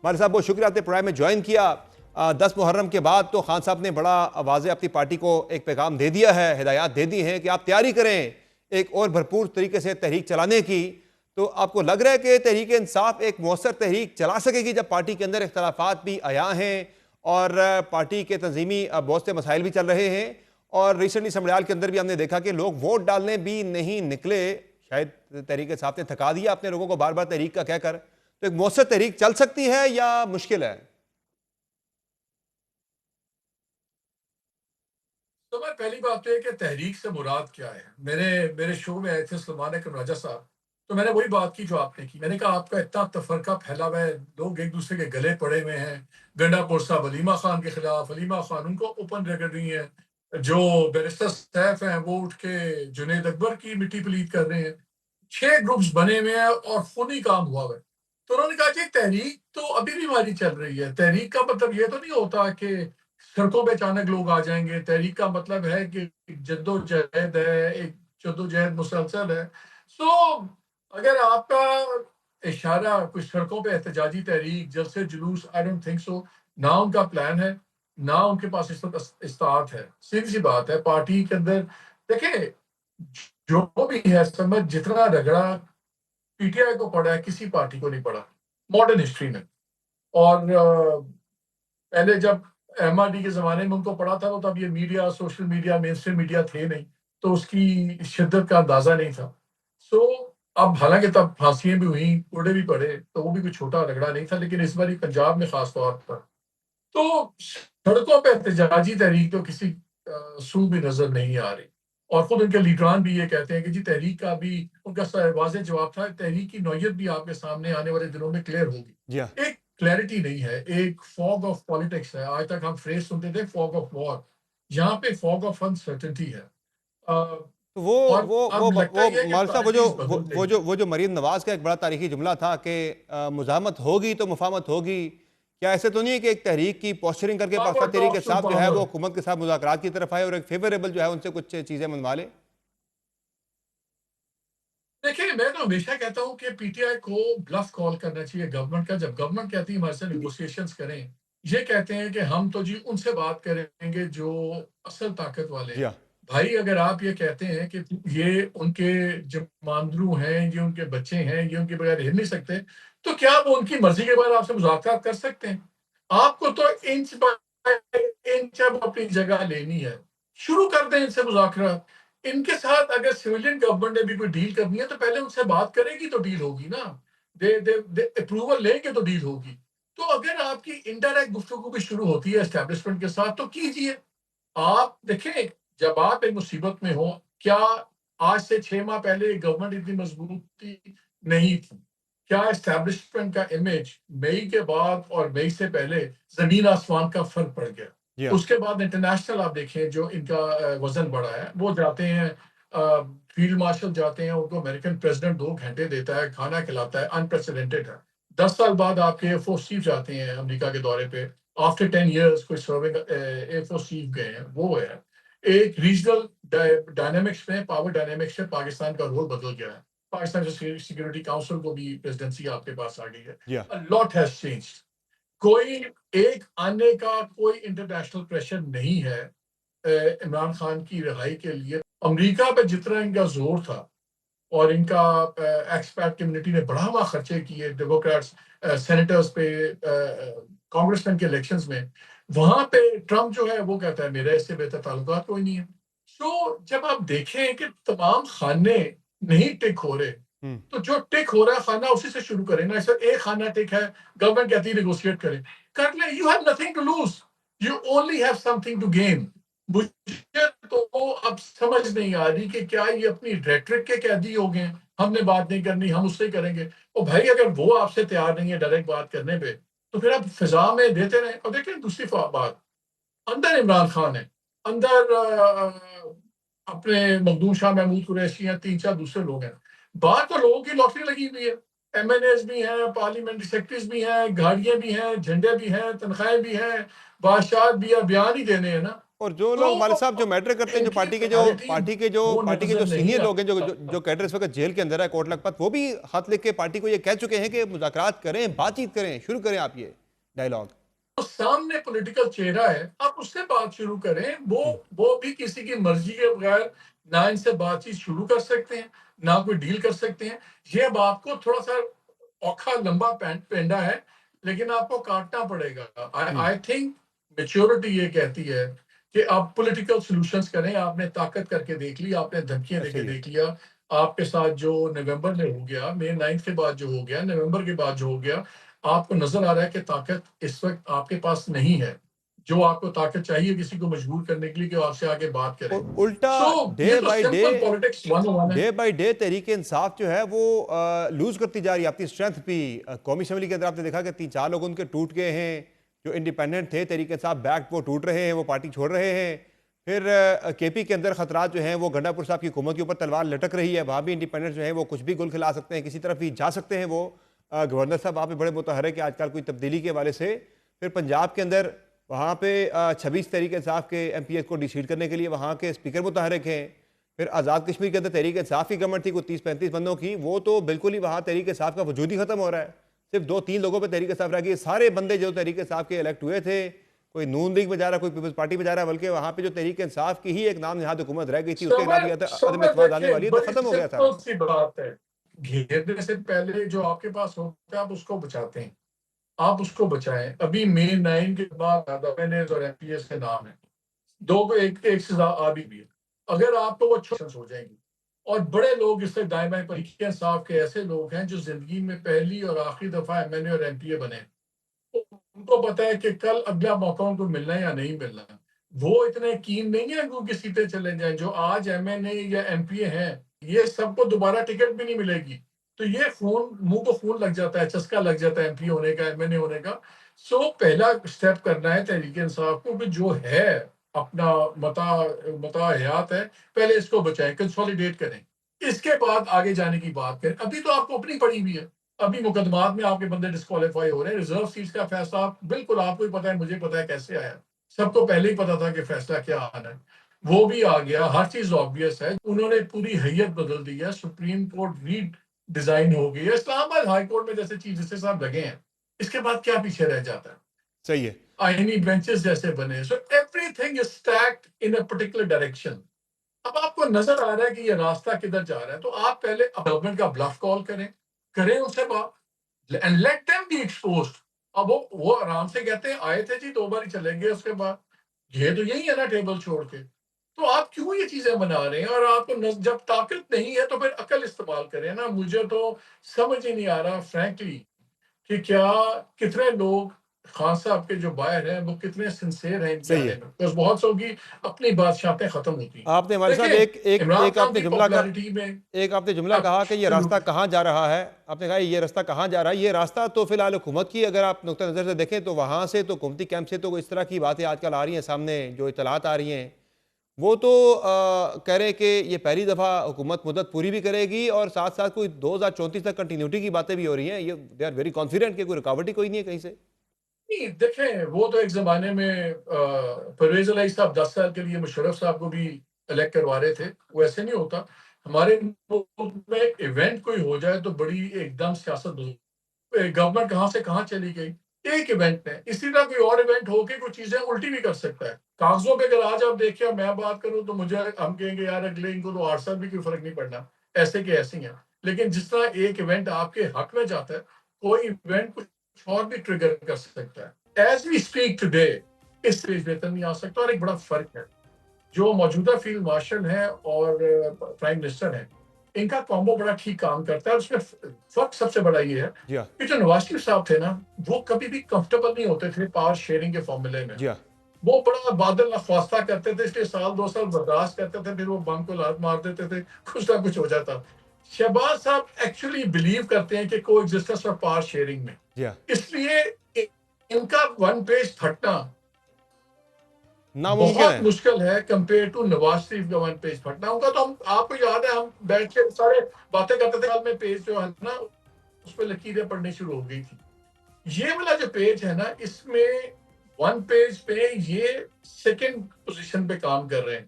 ہمارے صاحب بہت شکریہ، آپ نے پروگرام میں جوائن کیا۔ 10 محرم کے بعد تو خان صاحب نے بڑا واضح اپنی پارٹی کو ایک پیغام دے دیا ہے، ہدایات دے دی ہیں کہ آپ تیاری کریں ایک اور بھرپور طریقے سے تحریک چلانے کی۔ تو آپ کو لگ رہا ہے کہ تحریک انصاف ایک مؤثر تحریک چلا سکے گی جب پارٹی کے اندر اختلافات بھی عیاں ہیں اور پارٹی کے تنظیمی بہت سے مسائل بھی چل رہے ہیں، اور ریسنٹلی سمریال کے اندر بھی ہم نے دیکھا کہ لوگ ووٹ ڈالنے بھی نہیں نکلے؟ شاید تحریک انصاف نے تھکا دیا اپنے لوگوں کو بار بار تحریک کا کہہ کر۔ تو ایک مؤثر تحریک چل سکتی ہے یا مشکل ہے؟ تو میں پہلی بات تو یہ کہ تحریک سے مراد کیا ہے۔ میرے شو میں آئے تھے سلمان اکرم راجہ صاحب، تو میں نے وہی بات کی جو آپ نے کی۔ میں نے کہا آپ کا اتنا تفرقہ پھیلا ہوا ہے، لوگ ایک دوسرے کے گلے پڑے ہوئے ہیں۔ گنڈا پور صاحب علیمہ خان کے خلاف، علیمہ خان ان کو اوپن رگڑ رہی ہیں، جو بیرسٹر سیف ہیں وہ اٹھ کے جنید اکبر کی مٹی پلیت کر رہے ہیں۔ 6 گروپس بنے ہوئے ہیں اور خونی کام ہوا ہوا ہے۔ تو انہوں نے کہا کہ تحریک تو ابھی بھی ہماری چل رہی ہے۔ تحریک کا مطلب یہ تو نہیں ہوتا کہ سڑکوں پہ اچانک لوگ آ جائیں گے۔ تحریک کا مطلب ہے کہ جد و جہد ہے، ایک جد و جہد مسلسل ہے۔ سو اگر آپ کا اشارہ کچھ سڑکوں پہ احتجاجی تحریک، جلسے جلوس، آئی ڈونٹ تھنک سو، نہ ان کا پلان ہے، نہ ان کے پاس اس وقت استعداد ہے۔ سیدھی سی بات ہے، پارٹی کے اندر دیکھیں جو بھی ہے سمجھ، جتنا رگڑا پی ٹی آئی کو پڑا ہے کسی پارٹی کو نہیں پڑا ماڈرن ہسٹری میں۔ اور پہلے جب ایم آر ڈی کے زمانے میں ان کو پڑا تھا تو تب یہ میڈیا، سوشل میڈیا، مین اسٹریم میڈیا تھے نہیں، تو اس کی شدت کا اندازہ نہیں تھا۔ سو اب حالانکہ تب پھانسیاں بھی ہوئیں، کوڑے بھی پڑے، تو وہ بھی کوئی چھوٹا رگڑا نہیں تھا، لیکن اس بار پنجاب میں خاص طور پر تو سڑکوں پہ احتجاجی تحریک تو کسی سو بھی نظر نہیں آ رہی۔ اور خود ان کے لیڈران بھی یہ کہتے ہیں کہ جی تحریک کا بھی ان کا واضح جواب تھا، تحریک کی نوعیت بھی آپ کے سامنے آنے والے دنوں میں کلیئر ہوگی۔ جی ہاں، ایک کلیئرٹی نہیں ہے، ایک فوگ آف پالیٹکس ہے۔ آج تک ہم فریز سنتے تھے فوگ آف وار، یہاں پہ فوگ آف انسرٹنٹی ہے۔ تو اور اب لگتا ہی ہے کہ مالک صاحب پرائرٹیز بدل رہی ہیں۔ وہ جو مریم نواز کا ایک بڑا تاریخی جملہ تھا کہ مزاحمت ہوگی تو مفاہمت ہوگی، کیا ایسے تو نہیں ہے کہ ایک تحریک کی پوسچرنگ کر کے پاور پاکستان تحریک ٹاکس ٹو انصاف جو ہے وہ پاور۔ حکومت کے ساتھ مذاکرات کی طرف آئے اور ایک فیوریبل جو ہے ان سے کچھ چیزیں منوا لے؟ دیکھیں میں تو ہمیشہ کہتا ہوں کہ پی ٹی آئی کو بلف کال کرنا چاہیے گورنمنٹ کا۔ جب گورنمنٹ کہتی ہے ہمارے سے نیگوسیشنز کریں، یہ کہتے ہیں کہ ہم تو جی ان سے بات کریں گے جو اصل طاقت والے ہیں۔ جی ہاں، بھائی اگر آپ یہ کہتے ہیں کہ یہ ان کے جماندرو ہیں، یہ ان کے بچے ہیں، یہ ان کے بغیر ہل نہیں سکتے، تو کیا وہ ان کی مرضی کے بعد آپ سے مذاکرات کر سکتے ہیں؟ آپ کو تو انچ بائی انچ اب اپنی جگہ لینی ہے۔ شروع کر دیں ان سے مذاکرات۔ ان کے ساتھ اگر سویلین گورنمنٹ نے بھی کوئی ڈیل کرنی ہے تو پہلے ان سے بات کرے گی تو ڈیل ہوگی نا۔ دے اپروول لیں گے تو ڈیل ہوگی۔ تو اگر آپ کی انڈائریکٹ گفتگو بھی شروع ہوتی ہے اسٹیبلشمنٹ کے ساتھ تو کیجئے۔ آپ دیکھیں جب آپ ایک مصیبت میں ہوں، کیا آج سے 6 ماہ پہلے گورنمنٹ اتنی مضبوطی نہیں تھی؟ کیا اسٹیبلشمنٹ کا امیج مئی کے بعد اور مئی سے پہلے زمین آسمان کا فرق پڑ گیا؟ جی ہاں، اس کے بعد انٹرنیشنل آپ دیکھیں جو ان کا وزن بڑھا ہے، وہ جاتے ہیں فیلڈ مارشل جاتے ہیں، ان کو امریکن پریزیڈنٹ 2 گھنٹے دیتا ہے، کھانا کھلاتا ہے، انپریسیڈنٹڈ ہے۔ 10 سال بعد آپ کے ایئر فورس چیف جاتے ہیں امریکہ کے دورے پہ، آفٹر 10 ایئرس کوئی سرونگ ایئر فورس چیف گئے ہیں، وہ ہے۔ ایک ریجنل ڈائنامکس میں، پاور ڈائنامکس میں پاکستان کا رول بدل گیا ہے۔ پاکستان سیکورٹی کاؤنسل کو بھی پریزیڈنسی آپ کے پاس آ گئی ہے۔ جی ہاں، A lot has changed۔ کوئی ایک آنے کا کوئی انٹرنیشنل پریشر نہیں ہے عمران خان کی رہائی کے لیے۔ امریکہ پہ جتنا ان کا زور تھا اور ان کا ایکسپیٹ کمیونٹی نے بڑا ہوا خرچے کیے ڈیموکریٹس سینیٹرز پہ، کانگریس مین کے الیکشنز میں، وہاں پہ ٹرمپ جو ہے وہ کہتا ہے میرے اس سے بہتر تعلقات کوئی نہیں ہے۔ سو جب آپ دیکھیں کہ تمام خانے نہیں ٹک ہو رہے، ہوں، تو جو ٹک ہو رہا ہے خانہ اسی سے شروع کریں نا۔ سر ایک خانہ ٹک ہے، گورنمنٹ کہتی ہے نیگوشیٹ کریں، کر لیں۔ You have nothing to lose, you only have something to gain. مجھے تو اب سمجھ نہیں آ رہی کہ کیا یہ اپنی ریٹرک کے قیدی ہو گئے ہیں، ہم نے بات نہیں کرنی، ہم اس سے کریں گے۔ اور بھائی اگر وہ آپ سے تیار نہیں ہے ڈائریکٹ بات کرنے پہ، تو پھر آپ فضا میں دیتے رہیں۔ اور دیکھیں دوسری بات، اندر عمران خان ہے، اندر اپنے مخدوم شاہ محمود قریشی ہیں، 3 4 دوسرے لوگ ہیں۔ باہر تو لوگوں کی لاٹری لگی ہوئی ہے، ایم این ایز بھی ہیں، پارلیمنٹری سیکرٹریز بھی ہیں، گاڑیاں بھی ہیں، جھنڈے بھی ہیں، تنخواہیں بھی ہیں، بادشاہت بھی ہے، بیان ہی دینے ہیں نا۔ اور جو لوگ ہمارے تو صاحب جو میٹر کرتے ہیں، جو ان کی پارٹی کے فینالٹی وہ جو نظر نہیں سینئر لوگ ہیں، آتا. جو کیڈر اس وقت جیل کے اندر ہے کوٹ لکھپت، وہ بھی خط لکھ کے پارٹی کو یہ کہہ چکے ہیں کہ مذاکرات کریں، بات چیت کریں، شروع کریں آپ یہ ڈائیلاگ. تو سامنے پولیٹیکل چہرہ ہے، آپ اس سے بات شروع کریں. وہ بھی کسی کی مرضی کے بغیر نہ ان سے بات چیت شروع کر سکتے ہیں، نہ کوئی ڈیل کر سکتے ہیں. یہ اب آپ کو تھوڑا سا اوکھا لمبا پینڈا ہے، لیکن آپ کو کاٹنا پڑے گا. آئی تھنک میچورٹی یہ کہتی ہے کہ آپ پولیٹیکل سولوشنز کریں. آپ نے طاقت کر کے دیکھ لی، آپ نے دھمکیاں دے کے صحیح ہے. دیکھ لیا. آپ کے ساتھ جو نومبر میں ہو گیا، مئی 9 کے بعد جو ہو گیا، نومبر کے بعد جو ہو گیا، آپ کو نظر آ رہا ہے کہ طاقت اس وقت آپ کے پاس نہیں ہے جو آپ کو طاقت چاہیے کسی کو مجبور کرنے کے لیے کہ آپ سے آگے بات کریں. اور الٹا سو یہ تو سمپل پالیٹکس 101 ہے. Day by day Tehreek Insaf جو ہے وہ لوز کرتی جا رہی ہے اپنی اسٹرینتھ بھی. قومی اسمبلی کے اندر آپ نے دیکھا کہ 3-4 لوگ ان کے ٹوٹ گئے ہیں، جو انڈیپینڈنٹ تھے تحریک انصاف بیک، وہ ٹوٹ رہے ہیں، وہ پارٹی چھوڑ رہے ہیں. پھر کے پی کے اندر خطرات جو ہیں وہ گنڈا پور صاحب کی حکومت کے اوپر تلوار لٹک رہی ہے، وہاں بھی انڈیپینڈنٹ جو ہیں وہ کچھ بھی گل کھلا سکتے ہیں، کسی طرف بھی جا سکتے ہیں. وہ گورنر صاحب وہاں پہ بڑے متحرک ہیں آج کل کوئی تبدیلی کے حوالے سے. پھر پنجاب کے اندر وہاں پہ 26 تحریک انصاف کے ایم پی ایس کو ڈیسیٹ کرنے کے لیے وہاں کے اسپیکر متحرک ہیں. پھر آزاد کشمیر کے اندر تحریک انصاف کی گورنمنٹ تھی کوئی 30-35 بندوں کی، وہ تو بالکل ہی وہاں تحریک انصاف کا وجود ہی ختم ہو رہا ہے. صرف 2-3 لوگوں پہ تحریک انصاف رہ گئی. سارے بندے جو تحریک انصاف کے الیکٹ ہوئے تھے، کوئی نون لیگ بجا رہا، کوئی پیپلز پارٹی بجا رہا، بلکہ وہاں پہ جو تحریک انصاف کی ہی ایک نام نہاد حکومت رہ گئی تھی، اس کے خلاف یہ عدم اعتماد آنے دیکھیں والی ہے، تو بڑی ختم ہو گیا سارا. سمپل سی بات ہے. گھیرنے سے پہلے جو آپ کے پاس ہوتا ہے آپ اس کو بچاتے ہیں، آپ اس کو بچائیں. ابھی مئی 9 کے بعد اور ایم پی ایس کے نام ہیں، دو کو ایک سے زیادہ آبی بھی ہے. اگر آپ کو وہ ہو جائیں گی، اور بڑے لوگ اس سے دائیں بائیں تحریک انصاف کے ایسے لوگ ہیں جو زندگی میں پہلی اور آخری دفعہ ایم این اے اور ایم پی اے بنے، ان کو پتا ہے کہ کل اگلا موقع ان کو ملنا ہے یا نہیں ملنا. وہ اتنے کین نہیں ہیں کہ کسی پہ چلے جائیں. جو آج ایم این اے یا ایم پی اے ہیں، یہ سب کو دوبارہ ٹکٹ بھی نہیں ملے گی. تو یہ منہ کو خون لگ جاتا ہے، چسکا لگ جاتا ہے ایم پی ہونے کا، ایم این اے ہونے کا. سو پہلا اسٹیپ کرنا ہے تحریک انصاف کو کہ جو ہے اپنا متا حیات ہے، پہلے اس کو بچائیں، کنسولیڈیٹ کریں، اس کے بعد آگے جانے کی بات کریں. ابھی تو آپ کو اپنی پڑی ہوئی ہے، ابھی مقدمات میں آپ کے بندے ڈسکوالیفائی ہو رہے ہیں. ریزرو سیٹس کا فیصلہ بالکل آپ کو ہی پتا ہے، مجھے پتا ہے کیسے آیا. سب کو پہلے ہی پتا تھا کہ فیصلہ کیا آنا ہے، وہ بھی آ گیا. ہر چیز آبویس ہے. انہوں نے پوری حیت بدل دی ہے. سپریم کورٹ ری ڈیزائن ہو گئی ہے. اسلام آباد ہائی کورٹ میں جیسے چیف جسٹس صاحب لگے ہیں، اس کے بعد کیا پیچھے رہ جاتا ہے؟ صحیح ہے. آئینی بینچز جیسے بنے. So everything is stacked in a particular direction. اب آپ کو نظر آ رہا ہے کہ یہ راستہ کدھر جا رہا ہے، تو آپ پہلے گورنمنٹ کا بلف کال کریں ان سے بات، and let them be exposed. اب وہ آرام سے کہتے ہیں آئے تھے جی 2 بار ہی چلیں گے، اس کے بعد یہ تو یہی ہے نا ٹیبل چھوڑ کے. تو آپ کیوں یہ چیزیں بنا رہے ہیں؟ اور آپ کو جب طاقت نہیں ہے تو پھر عقل استعمال کریں نا. مجھے تو سمجھ ہی نہیں آ رہا فرینکلی کہ کیا کتنے لوگ خان صاحب کے جو باہر ہیں وہ کتنے سنسیئر ہیں ان کے صحیح آنے ہے. میں. بس بہت سو کی اپنی بادشاہتیں ختم ہوتی ہیں. آپ نے ہمارے صاحب دیکھیں عمران ایک آپ خان نے کی جملہ پاپولیرٹی میں ایک آپ نے جملہ کہا کہ یہ راستہ کہاں جا رہا ہے. آپ نے کہا یہ راستہ کہاں جا رہا ہے. یہ راستہ تو فی الحال حکومت کی اگر آپ نقطہ نظر سے دیکھیں تو وہاں سے تو حکومتی کیمپ سے تو اس طرح کی باتیں آج کل آ رہی ہیں سامنے، جو اطلاعات آ رہی ہیں وہ تو کہہ رہے ہیں کہ یہ پہلی دفعہ حکومت مدت پوری بھی کرے گی، اور ساتھ ساتھ کوئی 2034 تک کنٹینیوٹی کی باتیں بھی ہو رہی ہیں. یہ دے آر ویری کانفیڈنٹ کہ کوئی رکاوٹ ہی کوئی نہیں ہے کہیں سے. نہیں. دیکھیں وہ تو ایک زمانے میں پرویز الہی صاحب 10 سال کے لیے مشرف صاحب کو بھی الیکٹ کروا رہے تھے. وہ ایسے نہیں ہوتا. ہمارے ملک میں ایونٹ کوئی ہو جائے تو بڑی ایک دم سیاست گورنمنٹ کہاں سے کہاں چلی گئی ایک ایونٹ میں. اسی طرح کوئی اور ایونٹ ہو کے کوئی چیزیں الٹی بھی کر سکتا ہے. کاغذوں پہ اگر آج آپ دیکھیں اور میں بات کروں تو مجھے ہم کہیں گے یار اگلے ان کو تو 8 سال بھی کوئی فرق نہیں پڑنا، ایسے کہ ایسے ہیں. لیکن جس طرح ایک ایونٹ آپ کے حق میں جاتا ہے، کوئی ایونٹ کچھ اور بھی ٹریگر کر سکتا ہے. ایز وی اسپیک ٹوڈے اس سے بہتر نہیں آ سکتا. اور ایک بڑا فرق ہے جو موجودہ فیلڈ مارشل ہیں اور پرائم منسٹر ہیں، ان کا کامبو بڑا ٹھیک کام کرتا ہے. اس میں فرق سب سے بڑا یہ ہے جی ہاں. کہ جو نواز شریف صاحب تھے نا، وہ کبھی بھی کمفرٹیبل نہیں ہوتے تھے پاور شیئرنگ کے فارمولے میں. جی ہاں. وہ بڑا بادل نخواستہ کرتے تھے، اس لیے 1-2 سال برداشت کرتے تھے، پھر وہ بم کو لات مار دیتے تھے، کچھ نہ کچھ ہو جاتا. شہباز صاحب ایکچولی بلیو کرتے ہیں کہ کو ایگزسٹنس آف پاور شیئرنگ میں. جی ہاں. اس لیے ان کا ون پیج پھٹنا ناممکن بہت ہے. مشکل ہے کمپیئر ٹو نواز شریف کا ون پیج پھٹنا. ان کا تو ہم آپ کو یاد ہے ہم بیٹھ کے سارے باتیں کرتے تھے، میں پیج جو ہے نا اس پہ لکیریں پڑھنی شروع ہو گئی تھی. یہ والا جو پیج ہے نا، اس میں ون پیج پہ یہ سیکنڈ پوزیشن پہ کام کر رہے ہیں.